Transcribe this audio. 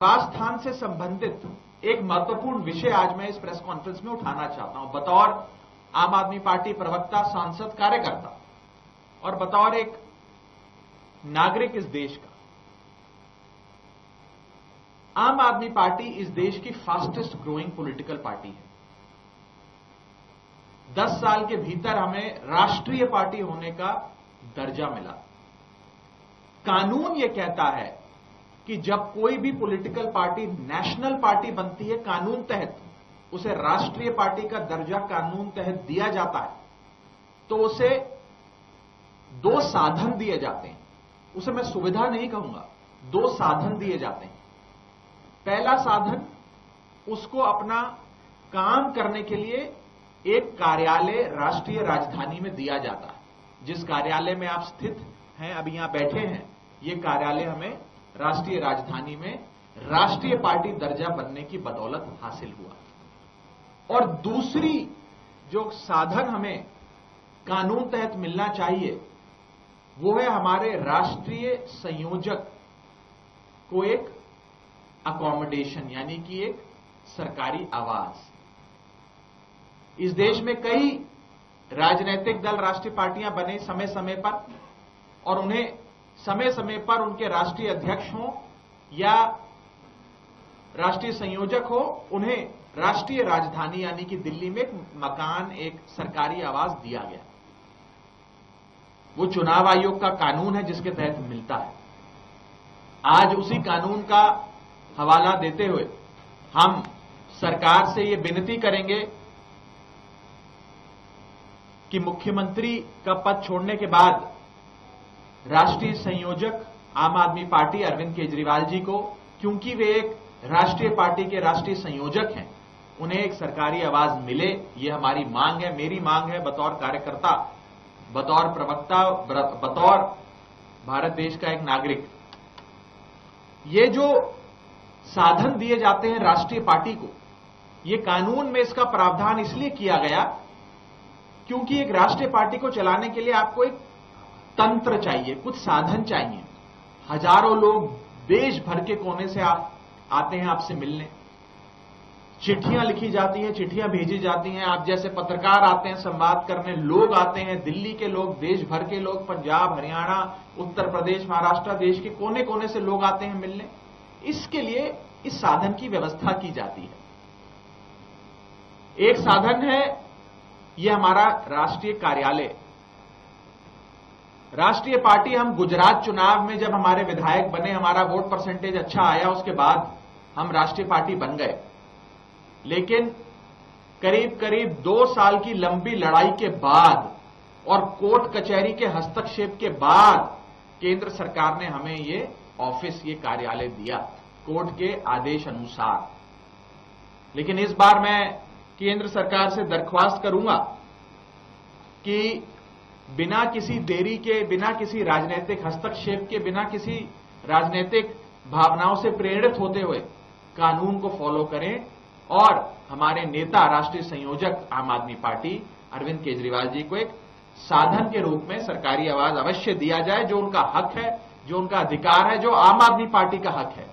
निवास स्थान से संबंधित एक महत्वपूर्ण विषय आज मैं इस प्रेस कॉन्फ्रेंस में उठाना चाहता हूं। बतौर आम आदमी पार्टी प्रवक्ता, सांसद, कार्यकर्ता और बतौर एक नागरिक इस देश का, आम आदमी पार्टी इस देश की फास्टेस्ट ग्रोइंग पॉलिटिकल पार्टी है। 10 साल के भीतर हमें राष्ट्रीय पार्टी होने का दर्जा मिला। कानून यह कहता है कि जब कोई भी पॉलिटिकल पार्टी नेशनल पार्टी बनती है, कानून तहत उसे राष्ट्रीय पार्टी का दर्जा कानून तहत दिया जाता है, तो उसे 2 साधन दिए जाते हैं। उसे मैं सुविधा नहीं कहूंगा, 2 साधन दिए जाते हैं। पहला साधन, उसको अपना काम करने के लिए एक कार्यालय राष्ट्रीय राजधानी में दिया जाता है। जिस कार्यालय में आप स्थित हैं, अभी यहां बैठे हैं, यह कार्यालय हमें राष्ट्रीय राजधानी में राष्ट्रीय पार्टी दर्जा बनने की बदौलत हासिल हुआ। और दूसरी जो साधन हमें कानून तहत मिलना चाहिए, वो है हमारे राष्ट्रीय संयोजक को एक अकोमोडेशन, यानी कि एक सरकारी आवास। इस देश में कई राजनीतिक दल, राष्ट्रीय पार्टियां बने समय समय पर, और उन्हें समय समय पर उनके राष्ट्रीय अध्यक्ष हों या राष्ट्रीय संयोजक हो, उन्हें राष्ट्रीय राजधानी यानी कि दिल्ली में एक मकान, एक सरकारी आवास दिया गया। वो चुनाव आयोग का कानून है जिसके तहत मिलता है। आज उसी कानून का हवाला देते हुए हम सरकार से ये विनती करेंगे कि मुख्यमंत्री का पद छोड़ने के बाद राष्ट्रीय संयोजक आम आदमी पार्टी अरविंद केजरीवाल जी को, क्योंकि वे एक राष्ट्रीय पार्टी के राष्ट्रीय संयोजक हैं, उन्हें एक सरकारी आवास मिले। ये हमारी मांग है, मेरी मांग है, बतौर कार्यकर्ता, बतौर प्रवक्ता, बतौर भारत देश का एक नागरिक। ये जो साधन दिए जाते हैं राष्ट्रीय पार्टी को, ये कानून में इसका प्रावधान इसलिए किया गया क्योंकि एक राष्ट्रीय पार्टी को चलाने के लिए आपको एक तंत्र चाहिए, कुछ साधन चाहिए। हजारों लोग देश भर के कोने से आप आते हैं आपसे मिलने, चिट्ठियां लिखी जाती हैं, चिट्ठियां भेजी जाती हैं, आप जैसे पत्रकार आते हैं संवाद करने, लोग आते हैं, दिल्ली के लोग, देश भर के लोग, पंजाब, हरियाणा, उत्तर प्रदेश, महाराष्ट्र, देश के कोने कोने से लोग आते हैं मिलने। इसके लिए इस साधन की व्यवस्था की जाती है। एक साधन है यह हमारा राष्ट्रीय कार्यालय। राष्ट्रीय पार्टी, हम गुजरात चुनाव में जब हमारे विधायक बने, हमारा वोट परसेंटेज अच्छा आया, उसके बाद हम राष्ट्रीय पार्टी बन गए। लेकिन करीब करीब 2 साल की लंबी लड़ाई के बाद और कोर्ट कचहरी के हस्तक्षेप के बाद केंद्र सरकार ने हमें ये ऑफिस, ये कार्यालय दिया, कोर्ट के आदेश अनुसार। लेकिन इस बार मैं केंद्र सरकार से दरख्वास्त करूंगा कि बिना किसी देरी के, बिना किसी राजनीतिक हस्तक्षेप के, बिना किसी राजनीतिक भावनाओं से प्रेरित होते हुए कानून को फॉलो करें और हमारे नेता, राष्ट्रीय संयोजक आम आदमी पार्टी अरविंद केजरीवाल जी को एक साधन के रूप में सरकारी आवास अवश्य दिया जाए, जो उनका हक है, जो उनका अधिकार है, जो आम आदमी पार्टी का हक है।